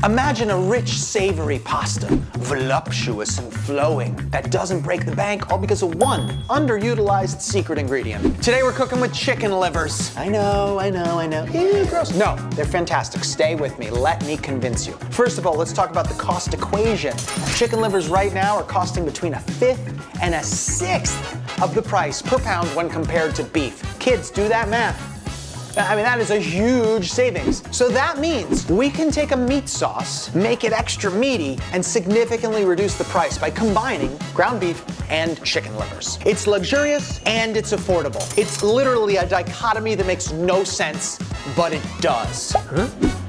Imagine a rich, savory pasta, voluptuous and flowing, that doesn't break the bank, all because of one underutilized secret ingredient. Today we're cooking with chicken livers. I know. Ew, gross. No, they're fantastic. Stay with me. Let me convince you. First of all, let's talk about the cost equation. Chicken livers right now are costing between a fifth and a sixth of the price per pound when compared to beef. Kids, do that math. I mean, that is a huge savings. So that means we can take a meat sauce, make it extra meaty, and significantly reduce the price by combining ground beef and chicken livers. It's luxurious and it's affordable. It's literally a dichotomy that makes no sense, but it does.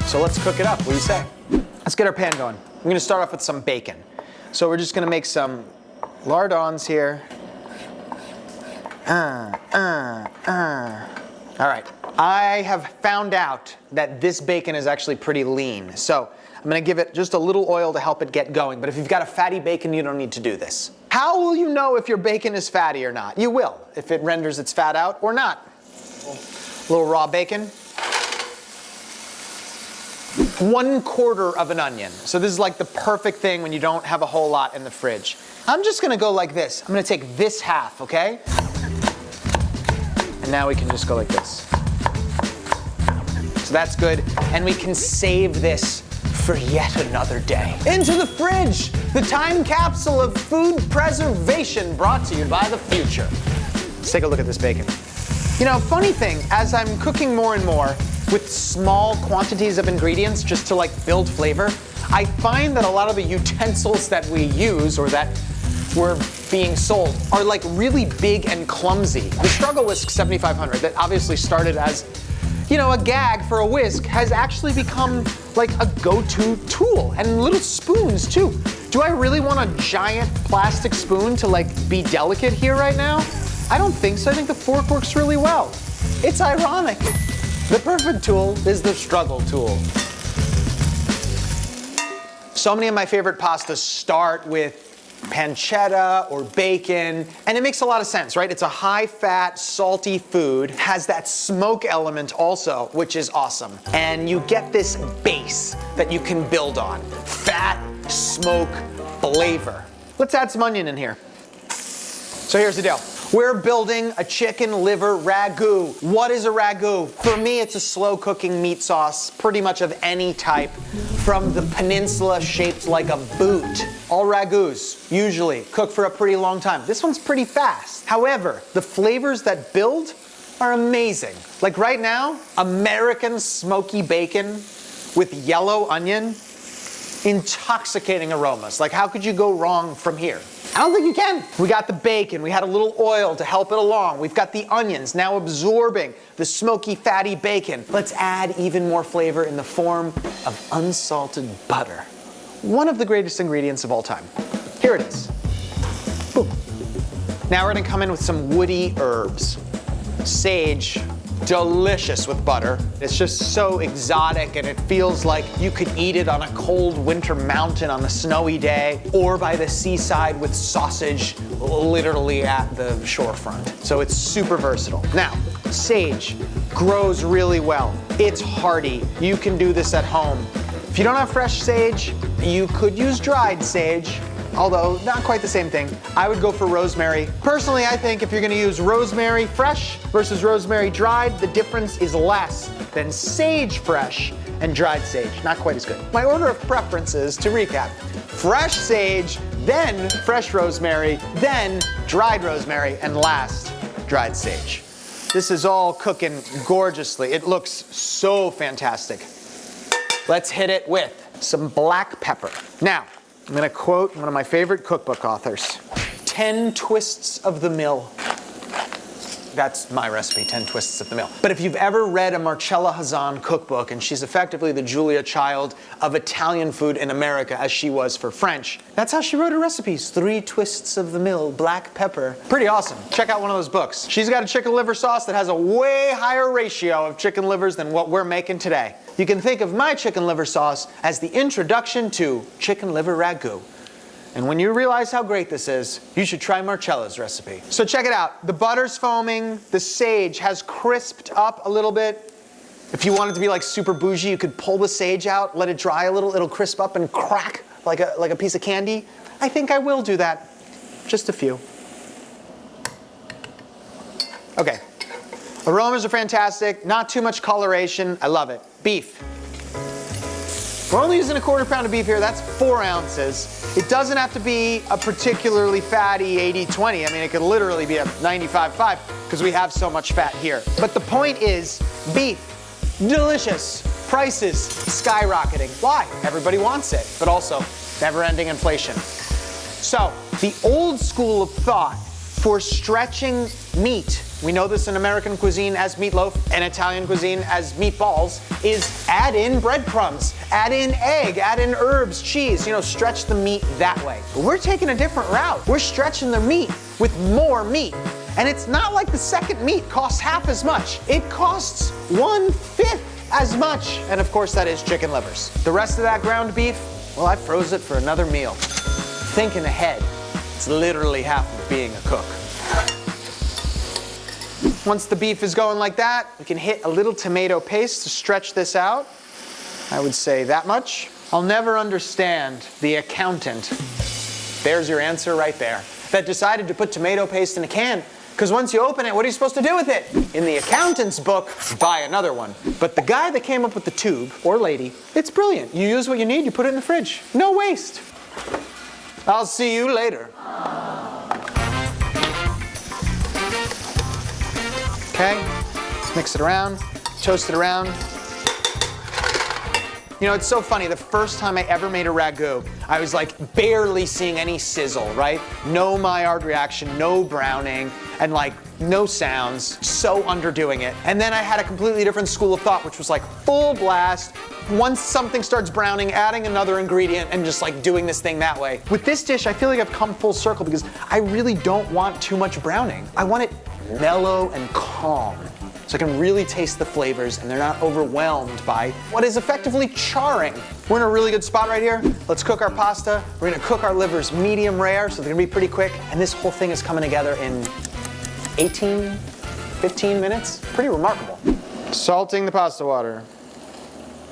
So let's cook it up. What do you say? Let's get our pan going. I'm gonna start off with some bacon. So we're just gonna make some lardons here. All right. I have found out that this bacon is actually pretty lean. So I'm gonna give it just a little oil to help it get going. But if you've got a fatty bacon, you don't need to do this. How will you know if your bacon is fatty or not? You will, if it renders its fat out or not. A little raw bacon. 1/4 of an onion. So this is like the perfect thing when you don't have a whole lot in the fridge. I'm just gonna go like this. I'm gonna take this half, okay? And now we can just go like this. So that's good, and we can save this for yet another day. Into the fridge, the time capsule of food preservation brought to you by the future. Let's take a look at this bacon. You know, funny thing, as I'm cooking more and more with small quantities of ingredients just to like build flavor, I find that a lot of the utensils that we use or that were being sold are like really big and clumsy. The Struggle Whisk 7500 that obviously started as, you know, a gag for a whisk has actually become like a go-to tool, and little spoons too. Do I really want a giant plastic spoon to like be delicate here right now? I don't think so. I think the fork works really well. It's ironic. The perfect tool is the struggle tool. So many of my favorite pastas start with pancetta or bacon, and it makes a lot of sense, right? It's a high-fat, salty food, has that smoke element also, which is awesome. And you get this base that you can build on. Fat, smoke, flavor. Let's add some onion in here. So here's the deal. We're building a chicken liver ragu. What is a ragu? For me, it's a slow cooking meat sauce, pretty much of any type, from the peninsula shaped like a boot. All ragus usually cook for a pretty long time. This one's pretty fast. However, the flavors that build are amazing. Like right now, American smoky bacon with yellow onion, intoxicating aromas. Like how could you go wrong from here? I don't think you can. We got the bacon, we had a little oil to help it along. We've got the onions now absorbing the smoky, fatty bacon. Let's add even more flavor in the form of unsalted butter. One of the greatest ingredients of all time. Here it is. Boom. Now we're gonna come in with some woody herbs. Sage, delicious with butter. It's just so exotic and it feels like you could eat it on a cold winter mountain on a snowy day or by the seaside with sausage literally at the shorefront. So it's super versatile. Now, sage grows really well. It's hardy. You can do this at home. If you don't have fresh sage, you could use dried sage. Although not quite the same thing. I would go for rosemary. Personally, I think if you're gonna use rosemary fresh versus rosemary dried, the difference is less than sage fresh and dried sage. Not quite as good. My order of preferences, to recap: fresh sage, then fresh rosemary, then dried rosemary, and last, dried sage. This is all cooking gorgeously. It looks so fantastic. Let's hit it with some black pepper. Now, I'm gonna quote one of my favorite cookbook authors. 10 twists of the mill. That's my recipe, 10 twists of the mill. But if you've ever read a Marcella Hazan cookbook, and she's effectively the Julia Child of Italian food in America as she was for French, that's how she wrote her recipes. 3 twists of the mill, black pepper. Pretty awesome. Check out one of those books. She's got a chicken liver sauce that has a way higher ratio of chicken livers than what we're making today. You can think of my chicken liver sauce as the introduction to chicken liver ragu. And when you realize how great this is, you should try Marcella's recipe. So check it out. The butter's foaming, the sage has crisped up a little bit. If you wanted to be like super bougie, you could pull the sage out, let it dry a little, it'll crisp up and crack like a piece of candy. I think I will do that. Just a few. Okay. Aromas are fantastic, not too much coloration. I love it. Beef. We're only using a 1/4 pound of beef here. That's 4 ounces. It doesn't have to be a particularly fatty 80-20. I mean, it could literally be a 95-5 because we have so much fat here. But the point is, beef, delicious, prices skyrocketing. Why? Everybody wants it, but also never-ending inflation. So, the old school of thought for stretching meat, we know this in American cuisine as meatloaf and Italian cuisine as meatballs, is add in breadcrumbs, add in egg, add in herbs, cheese, stretch the meat that way. But we're taking a different route. We're stretching the meat with more meat. And it's not like the second meat costs half as much. It costs 1/5 as much. And of course that is chicken livers. The rest of that ground beef, well, I froze it for another meal. Thinking ahead. It's literally half of being a cook. Once the beef is going like that, we can hit a little tomato paste to stretch this out. I would say that much. I'll never understand the accountant. There's your answer right there. That decided to put tomato paste in a can. Because once you open it, what are you supposed to do with it? In the accountant's book, buy another one. But the guy that came up with the tube, or lady, it's brilliant. You use what you need, you put it in the fridge. No waste. I'll see you later. Okay, mix it around, toast it around. It's so funny, the first time I ever made a ragu, I was like barely seeing any sizzle, right? No Maillard reaction, no browning, and like no sounds, so underdoing it. And then I had a completely different school of thought, which was like full blast. Once something starts browning, adding another ingredient and just like doing this thing that way. With this dish, I feel like I've come full circle because I really don't want too much browning. I want it mellow and calm, so I can really taste the flavors and they're not overwhelmed by what is effectively charring. We're in a really good spot right here. Let's cook our pasta. We're gonna cook our livers medium rare, so they're gonna be pretty quick. And this whole thing is coming together in 15 minutes. Pretty remarkable. Salting the pasta water.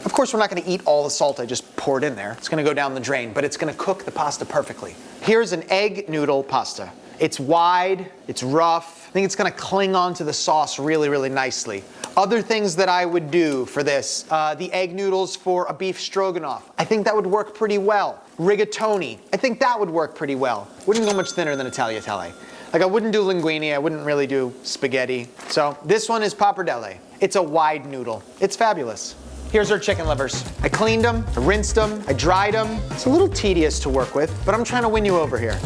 Of course, we're not gonna eat all the salt I just poured in there. It's gonna go down the drain, but it's gonna cook the pasta perfectly. Here's an egg noodle pasta. It's wide, it's rough. I think it's gonna cling onto the sauce really, really nicely. Other things that I would do for this, the egg noodles for a beef stroganoff. I think that would work pretty well. Rigatoni, I think that would work pretty well. Wouldn't go much thinner than a tagliatelle. Like I wouldn't do linguine, I wouldn't really do spaghetti. So this one is pappardelle. It's a wide noodle. It's fabulous. Here's our chicken livers. I cleaned them, I rinsed them, I dried them. It's a little tedious to work with, but I'm trying to win you over here.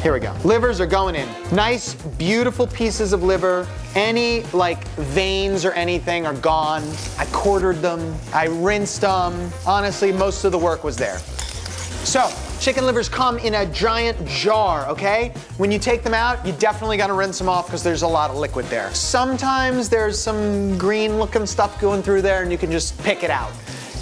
Here we go. Livers are going in. Nice, beautiful pieces of liver. Any like veins or anything are gone. I quartered them. I rinsed them. Honestly, most of the work was there. So, chicken livers come in a giant jar, okay? When you take them out, you definitely gotta rinse them off because there's a lot of liquid there. Sometimes there's some green looking stuff going through there and you can just pick it out.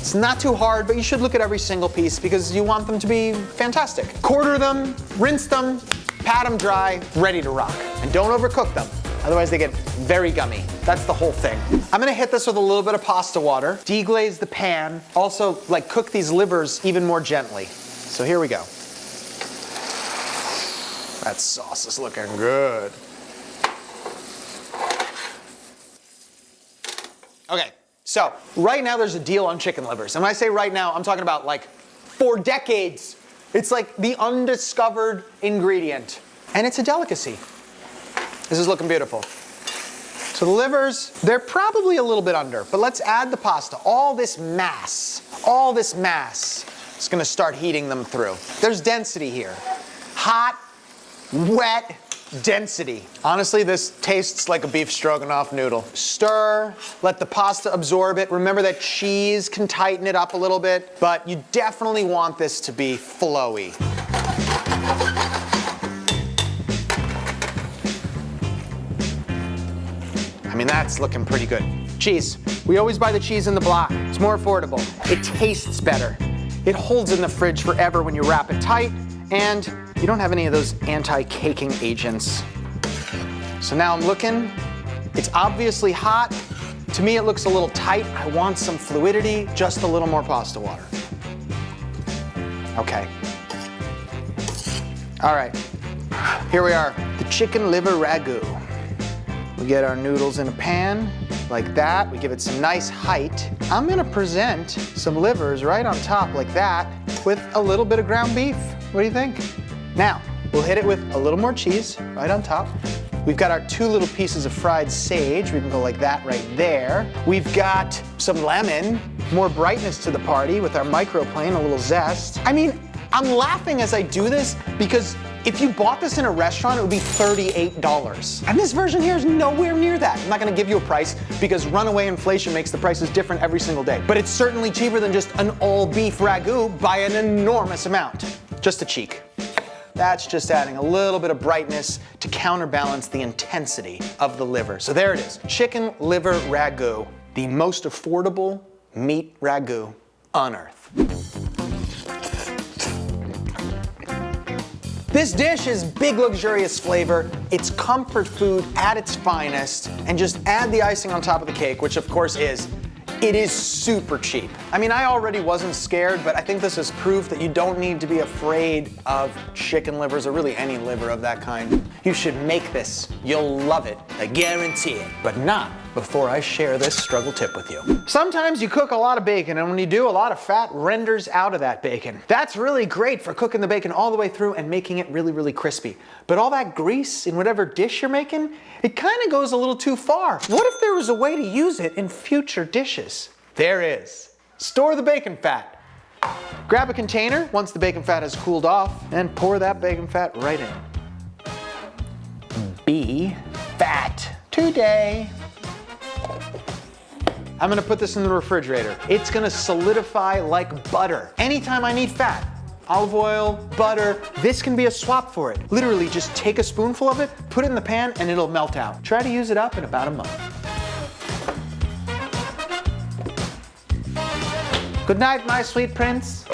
It's not too hard, but you should look at every single piece because you want them to be fantastic. Quarter them, rinse them, pat them dry, ready to rock. And don't overcook them, otherwise they get very gummy. That's the whole thing. I'm gonna hit this with a little bit of pasta water, deglaze the pan, also like cook these livers even more gently. So here we go. That sauce is looking good. Okay. So, right now there's a deal on chicken livers. And when I say right now, I'm talking about like for decades. It's like the undiscovered ingredient. And it's a delicacy. This is looking beautiful. So the livers, they're probably a little bit under, but let's add the pasta. All this mass is gonna start heating them through. There's density here. Hot, wet, density. Honestly, this tastes like a beef stroganoff noodle. Stir, let the pasta absorb it. Remember that cheese can tighten it up a little bit, but you definitely want this to be flowy. I mean, that's looking pretty good. Cheese. We always buy the cheese in the block. It's more affordable. It tastes better. It holds in the fridge forever when you wrap it tight, and you don't have any of those anti-caking agents. So now I'm looking. It's obviously hot. To me, it looks a little tight. I want some fluidity, just a little more pasta water. Okay. All right, here we are, the chicken liver ragu. We get our noodles in a pan like that. We give it some nice height. I'm gonna present some livers right on top like that with a little bit of ground beef. What do you think? Now, we'll hit it with a little more cheese right on top. We've got our 2 little pieces of fried sage. We can go like that right there. We've got some lemon, more brightness to the party with our microplane, a little zest. I mean, I'm laughing as I do this because if you bought this in a restaurant, it would be $38. And this version here is nowhere near that. I'm not gonna give you a price because runaway inflation makes the prices different every single day. But it's certainly cheaper than just an all beef ragu by an enormous amount. Just a cheek. That's just adding a little bit of brightness to counterbalance the intensity of the liver. So there it is, chicken liver ragu, the most affordable meat ragu on earth. This dish is big, luxurious flavor. It's comfort food at its finest, and just add the icing on top of the cake, which of course it is super cheap. I mean, I already wasn't scared, but I think this is proof that you don't need to be afraid of chicken livers or really any liver of that kind. You should make this. You'll love it, I guarantee it. But not before I share this struggle tip with you. Sometimes you cook a lot of bacon, and when you do, a lot of fat renders out of that bacon. That's really great for cooking the bacon all the way through and making it really, really crispy. But all that grease in whatever dish you're making, it kind of goes a little too far. What if there was a way to use it in future dishes? There is. Store the bacon fat. Grab a container once the bacon fat has cooled off and pour that bacon fat right in. Be fat today. I'm gonna put this in the refrigerator. It's gonna solidify like butter. Anytime I need fat, olive oil, butter, this can be a swap for it. Literally just take a spoonful of it, put it in the pan, and it'll melt out. Try to use it up in about a month. Good night, my sweet prince.